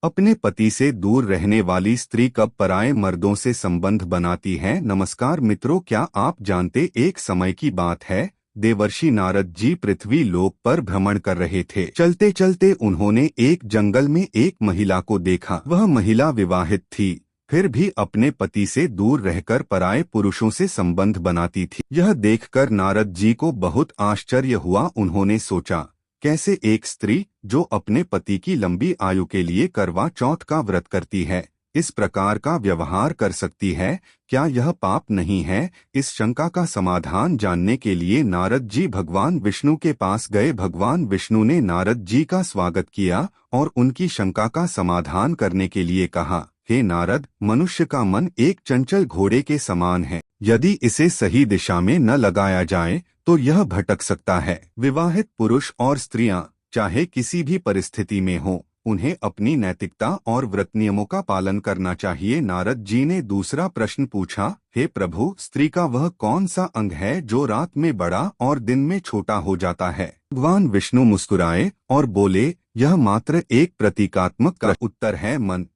अपने पति से दूर रहने वाली स्त्री कब पराये मर्दों से संबंध बनाती है। नमस्कार मित्रों, क्या आप जानते एक समय की बात है, देवर्षि नारद जी पृथ्वी लोक पर भ्रमण कर रहे थे। चलते चलते उन्होंने एक जंगल में एक महिला को देखा। वह महिला विवाहित थी, फिर भी अपने पति से दूर रहकर पराये पुरुषों से संबंध बनाती थी। यह देखकर नारद जी को बहुत आश्चर्य हुआ। उन्होंने सोचा, कैसे एक स्त्री जो अपने पति की लंबी आयु के लिए करवा चौथ का व्रत करती है, इस प्रकार का व्यवहार कर सकती है। क्या यह पाप नहीं है? इस शंका का समाधान जानने के लिए नारद जी भगवान विष्णु के पास गए। भगवान विष्णु ने नारद जी का स्वागत किया और उनकी शंका का समाधान करने के लिए कहा, हे नारद, मनुष्य का मन एक चंचल घोड़े के समान है। यदि इसे सही दिशा में न लगाया जाए तो यह भटक सकता है। विवाहित पुरुष और स्त्रियां चाहे किसी भी परिस्थिति में हों, उन्हें अपनी नैतिकता और व्रत नियमों का पालन करना चाहिए। नारद जी ने दूसरा प्रश्न पूछा, हे प्रभु, स्त्री का वह कौन सा अंग है जो रात में बड़ा और दिन में छोटा हो जाता है? भगवान विष्णु मुस्कुराए और बोले, यह मात्र एक प्रतीकात्मक का उत्तर है। मन।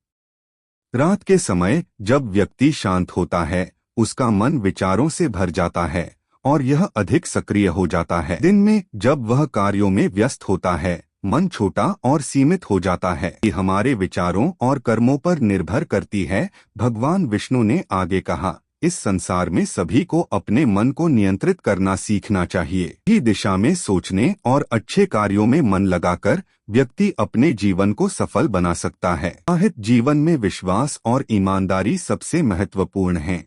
रात के समय जब व्यक्ति शांत होता है, उसका मन विचारों से भर जाता है और यह अधिक सक्रिय हो जाता है। दिन में जब वह कार्यों में व्यस्त होता है, मन छोटा और सीमित हो जाता है। ये हमारे विचारों और कर्मों पर निर्भर करती है। भगवान विष्णु ने आगे कहा, इस संसार में सभी को अपने मन को नियंत्रित करना सीखना चाहिए। ही दिशा में सोचने और अच्छे कार्यों में मन लगाकर व्यक्ति अपने जीवन को सफल बना सकता है। विवाहित जीवन में विश्वास और ईमानदारी सबसे महत्वपूर्ण है।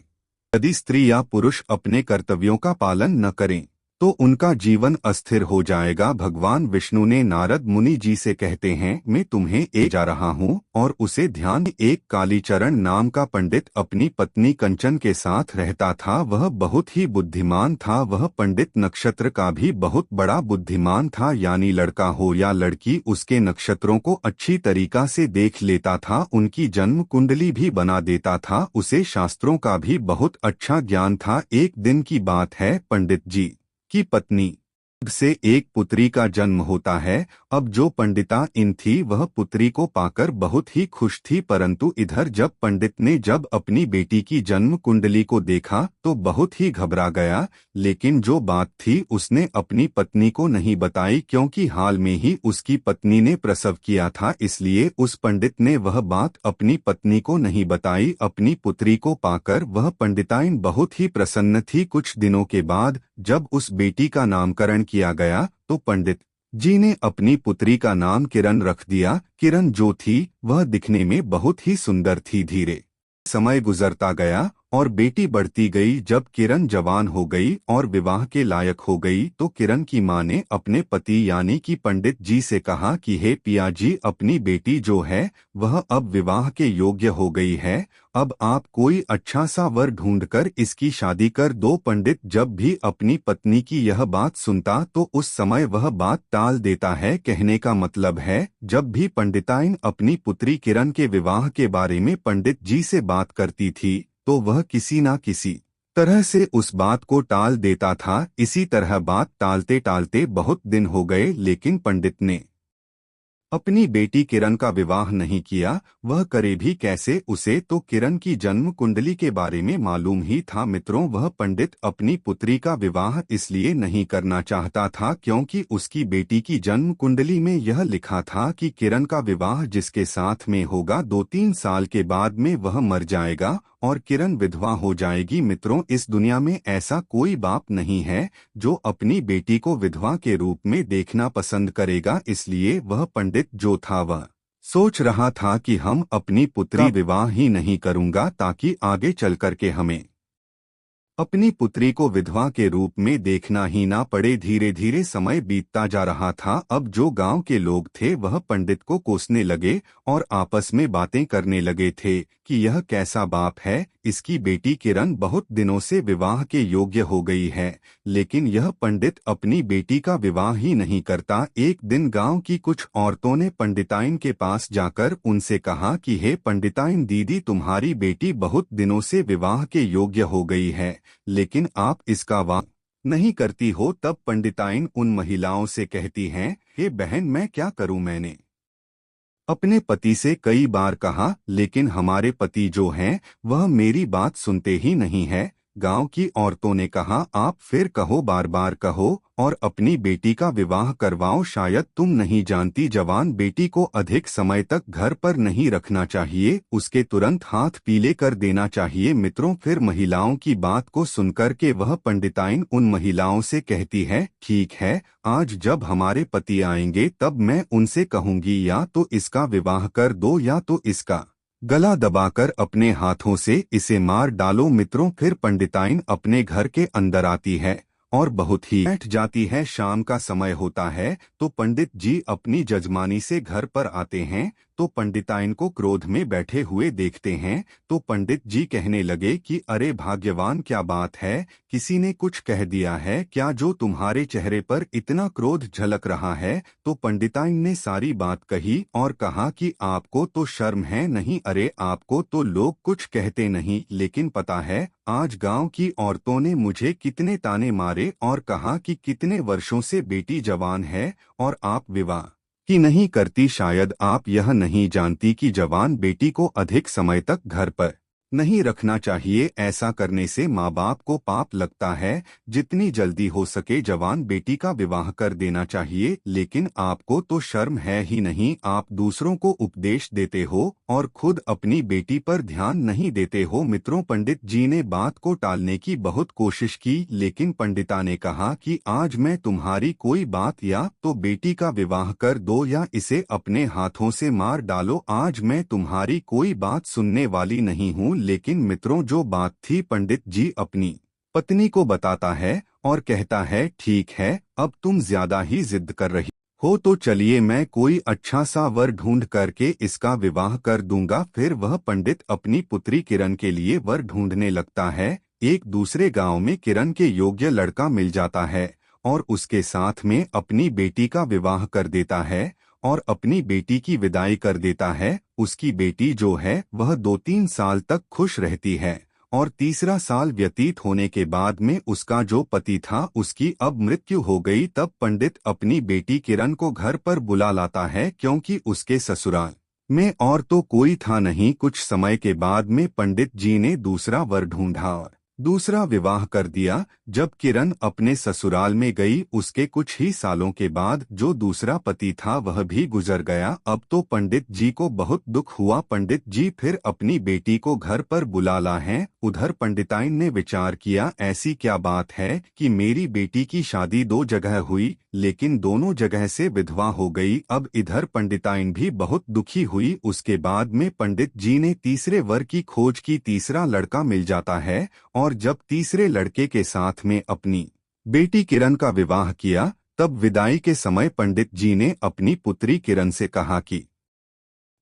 यदि स्त्री या पुरुष अपने कर्तव्यों का पालन न करें तो उनका जीवन अस्थिर हो जाएगा। भगवान विष्णु ने नारद मुनि जी से कहते हैं, मैं तुम्हें एक जा रहा हूँ और उसे ध्यान। एक कालीचरण नाम का पंडित अपनी पत्नी कंचन के साथ रहता था। वह बहुत ही बुद्धिमान था। वह पंडित नक्षत्र का भी बहुत बड़ा बुद्धिमान था, यानी लड़का हो या लड़की, उसके नक्षत्रों को अच्छी तरीका से देख लेता था, उनकी जन्म कुंडली भी बना देता था। उसे शास्त्रों का भी बहुत अच्छा ज्ञान था। एक दिन की बात है, पंडित जी की पत्नी से एक पुत्री का जन्म होता है। अब जो पंडिता इन थी वह पुत्री को पाकर बहुत ही खुश थी, परंतु इधर जब पंडित ने जब अपनी बेटी की जन्म कुंडली को देखा तो बहुत ही घबरा गया। लेकिन जो बात थी उसने अपनी पत्नी को नहीं बताई, क्योंकि हाल में ही उसकी पत्नी ने प्रसव किया था। इसलिए उस पंडित ने वह बात अपनी पत्नी को नहीं बताई। अपनी पुत्री को पाकर वह पंडिताइन बहुत ही प्रसन्न थी। कुछ दिनों के बाद जब उस बेटी का नामकरण किया गया तो पंडित जी ने अपनी पुत्री का नाम किरण रख दिया। किरण जो थी वह दिखने में बहुत ही सुंदर थी। धीरे समय गुजरता गया और बेटी बढ़ती गई। जब किरण जवान हो गई और विवाह के लायक हो गई तो किरण की मां ने अपने पति यानी कि पंडित जी से कहा कि हे पिया जी, अपनी बेटी जो है वह अब विवाह के योग्य हो गई है। अब आप कोई अच्छा सा वर ढूंढकर इसकी शादी कर दो। पंडित जब भी अपनी पत्नी की यह बात सुनता तो उस समय वह बात टाल देता है। कहने का मतलब है, जब भी पंडिताइन अपनी पुत्री किरण के विवाह के बारे में पंडित जी से बात करती थी तो वह किसी न किसी तरह से उस बात को टाल देता था। इसी तरह बात टालते टालते बहुत दिन हो गए, लेकिन पंडित ने अपनी बेटी किरण का विवाह नहीं किया। वह करे भी कैसे? उसे तो किरण की जन्म कुंडली के बारे में मालूम ही था। मित्रों, वह पंडित अपनी पुत्री का विवाह इसलिए नहीं करना चाहता था क्योंकि उसकी बेटी की जन्म कुंडली में यह लिखा था कि किरण का विवाह जिसके साथ में होगा 2-3 साल के बाद में वह मर जाएगा और किरण विधवा हो जाएगी। मित्रों, इस दुनिया में ऐसा कोई बाप नहीं है जो अपनी बेटी को विधवा के रूप में देखना पसंद करेगा। इसलिए वह पंडित जो था वह सोच रहा था कि हम अपनी पुत्री विवाह ही नहीं करूंगा ताकि आगे चल कर के हमें अपनी पुत्री को विधवा के रूप में देखना ही ना पड़े। धीरे धीरे समय बीतता जा रहा था। अब जो गांव के लोग थे वह पंडित को कोसने लगे और आपस में बातें करने लगे थे कि यह कैसा बाप है, इसकी बेटी किरण बहुत दिनों से विवाह के योग्य हो गई है, लेकिन यह पंडित अपनी बेटी का विवाह ही नहीं करता। एक दिन गांव की कुछ औरतों ने पंडिताइन के पास जाकर उनसे कहा कि हे पंडिताइन दीदी, तुम्हारी बेटी बहुत दिनों से विवाह के योग्य हो गई है, लेकिन आप इसका विवाह नहीं करती हो। तब पंडिताइन उन महिलाओं से कहती हैं, हे बहन, मैं क्या करूं? मैंने अपने पति से कई बार कहा, लेकिन हमारे पति जो हैं वह मेरी बात सुनते ही नहीं है। गांव की औरतों ने कहा, आप फिर कहो, बार बार कहो और अपनी बेटी का विवाह करवाओ। शायद तुम नहीं जानती, जवान बेटी को अधिक समय तक घर पर नहीं रखना चाहिए, उसके तुरंत हाथ पीले कर देना चाहिए। मित्रों, फिर महिलाओं की बात को सुनकर के वह पंडिताइन उन महिलाओं से कहती है, ठीक है, आज जब हमारे पति आएंगे तब मैं उनसे कहूंगी या तो इसका विवाह कर दो या तो इसका गला दबाकर अपने हाथों से इसे मार डालो। मित्रों, फिर पंडिताइन अपने घर के अंदर आती है और बहुत ही बैठ जाती है। शाम का समय होता है तो पंडित जी अपनी जजमानी से घर पर आते हैं तो पंडिताइन को क्रोध में बैठे हुए देखते हैं तो पंडित जी कहने लगे कि अरे भाग्यवान, क्या बात है, किसी ने कुछ कह दिया है क्या जो तुम्हारे चेहरे पर इतना क्रोध झलक रहा है? तो पंडिताइन ने सारी बात कही और कहा कि आपको तो शर्म है नहीं? अरे आपको तो लोग कुछ कहते नहीं, लेकिन पता है आज गांव की औरतों ने मुझे कितने ताने मारे और कहा कि कितने वर्षों से बेटी जवान है और आप विवाह की नहीं करती। शायद आप यह नहीं जानती कि जवान बेटी को अधिक समय तक घर पर नहीं रखना चाहिए। ऐसा करने से माँ बाप को पाप लगता है। जितनी जल्दी हो सके जवान बेटी का विवाह कर देना चाहिए। लेकिन आपको तो शर्म है ही नहीं, आप दूसरों को उपदेश देते हो और खुद अपनी बेटी पर ध्यान नहीं देते हो। मित्रों, पंडित जी ने बात को टालने की बहुत कोशिश की, लेकिन पंडिता ने कहा कि आज मैं तुम्हारी कोई बात या तो बेटी का विवाह कर दो या इसे अपने हाथों से मार डालो। आज मैं तुम्हारी कोई बात सुनने वाली नहीं हूँ। लेकिन मित्रों, जो बात थी पंडित जी अपनी पत्नी को बताता है और कहता है, ठीक है, अब तुम ज्यादा ही जिद कर रही हो तो चलिए मैं कोई अच्छा सा वर ढूंढ करके इसका विवाह कर दूंगा। फिर वह पंडित अपनी पुत्री किरण के लिए वर ढूंढने लगता है। एक दूसरे गांव में किरण के योग्य लड़का मिल जाता है और उसके साथ में अपनी बेटी का विवाह कर देता है और अपनी बेटी की विदाई कर देता है। उसकी बेटी जो है वह 2-3 साल तक खुश रहती है और तीसरा साल व्यतीत होने के बाद में उसका जो पति था उसकी अब मृत्यु हो गई। तब पंडित अपनी बेटी किरण को घर पर बुला लाता है, क्योंकि उसके ससुराल में और तो कोई था नहीं। कुछ समय के बाद में पंडित जी ने दूसरा वर ढूंढा और दूसरा विवाह कर दिया। जब किरण अपने ससुराल में गई उसके कुछ ही सालों के बाद जो दूसरा पति था वह भी गुजर गया। अब तो पंडित जी को बहुत दुख हुआ। पंडित जी फिर अपनी बेटी को घर पर बुला ला है। उधर पंडिताइन ने विचार किया, ऐसी क्या बात है कि मेरी बेटी की शादी 2 जगह हुई लेकिन दोनों जगह से विधवा हो गई। अब इधर पंडिताइन भी बहुत दुखी हुई। उसके बाद में पंडित जी ने तीसरे वर की खोज की। तीसरा लड़का मिल जाता है और जब तीसरे लड़के के साथ में अपनी बेटी किरण का विवाह किया तब विदाई के समय पंडित जी ने अपनी पुत्री किरण से कहा कि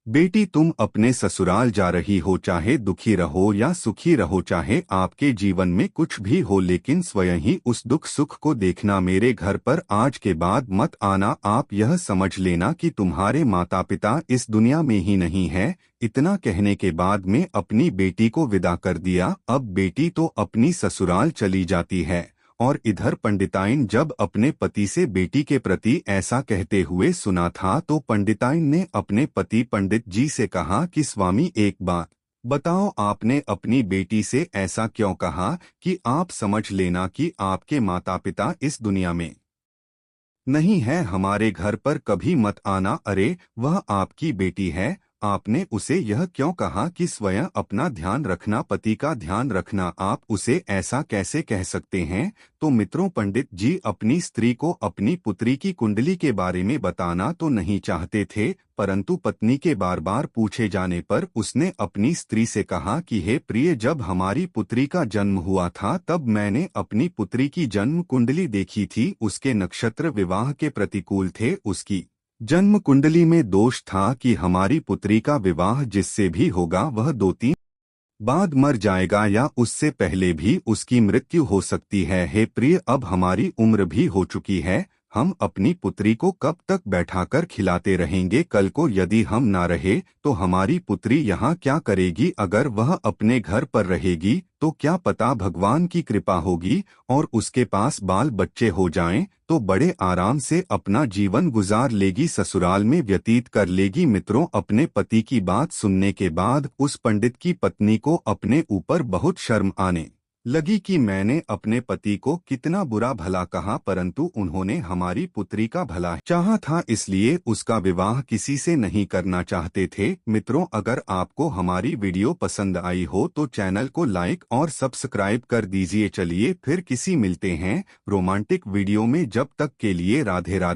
बेटी, तुम अपने ससुराल जा रही हो, चाहे दुखी रहो या सुखी रहो, चाहे आपके जीवन में कुछ भी हो, लेकिन स्वयं ही उस दुख सुख को देखना। मेरे घर पर आज के बाद मत आना। आप यह समझ लेना कि तुम्हारे माता पिता इस दुनिया में ही नहीं है। इतना कहने के बाद में अपनी बेटी को विदा कर दिया। अब बेटी तो अपनी ससुराल चली जाती है और इधर पंडिताइन जब अपने पति से बेटी के प्रति ऐसा कहते हुए सुना था तो पंडिताइन ने अपने पति पंडित जी से कहा कि स्वामी, एक बात बताओ, आपने अपनी बेटी से ऐसा क्यों कहा कि आप समझ लेना कि आपके माता पिता इस दुनिया में नहीं है, हमारे घर पर कभी मत आना। अरे वह आपकी बेटी है, आपने उसे यह क्यों कहा कि स्वयं अपना ध्यान रखना, पति का ध्यान रखना? आप उसे ऐसा कैसे कह सकते हैं? तो मित्रों, पंडित जी अपनी स्त्री को अपनी पुत्री की कुंडली के बारे में बताना तो नहीं चाहते थे, परंतु पत्नी के बार बार पूछे जाने पर उसने अपनी स्त्री से कहा कि हे प्रिय, जब हमारी पुत्री का जन्म हुआ था तब मैंने अपनी पुत्री की जन्म कुंडली देखी थी। उसके नक्षत्र विवाह के प्रतिकूल थे। उसकी जन्म कुंडली में दोष था कि हमारी पुत्री का विवाह जिससे भी होगा वह 2-3 बाद मर जाएगा या उससे पहले भी उसकी मृत्यु हो सकती है। हे प्रिय, अब हमारी उम्र भी हो चुकी है, हम अपनी पुत्री को कब तक बैठाकर खिलाते रहेंगे? कल को यदि हम ना रहे तो हमारी पुत्री यहाँ क्या करेगी? अगर वह अपने घर पर रहेगी तो क्या पता भगवान की कृपा होगी और उसके पास बाल बच्चे हो जाएं, तो बड़े आराम से अपना जीवन गुजार लेगी, ससुराल में व्यतीत कर लेगी। मित्रों, अपने पति की बात सुनने के बाद उस पंडित की पत्नी को अपने ऊपर बहुत शर्म आने लगी कि मैंने अपने पति को कितना बुरा भला कहा, परंतु उन्होंने हमारी पुत्री का भला चाहा था, इसलिए उसका विवाह किसी से नहीं करना चाहते थे। मित्रों, अगर आपको हमारी वीडियो पसंद आई हो तो चैनल को लाइक और सब्सक्राइब कर दीजिए। चलिए फिर किसी मिलते हैं रोमांटिक वीडियो में, जब तक के लिए राधे राधे।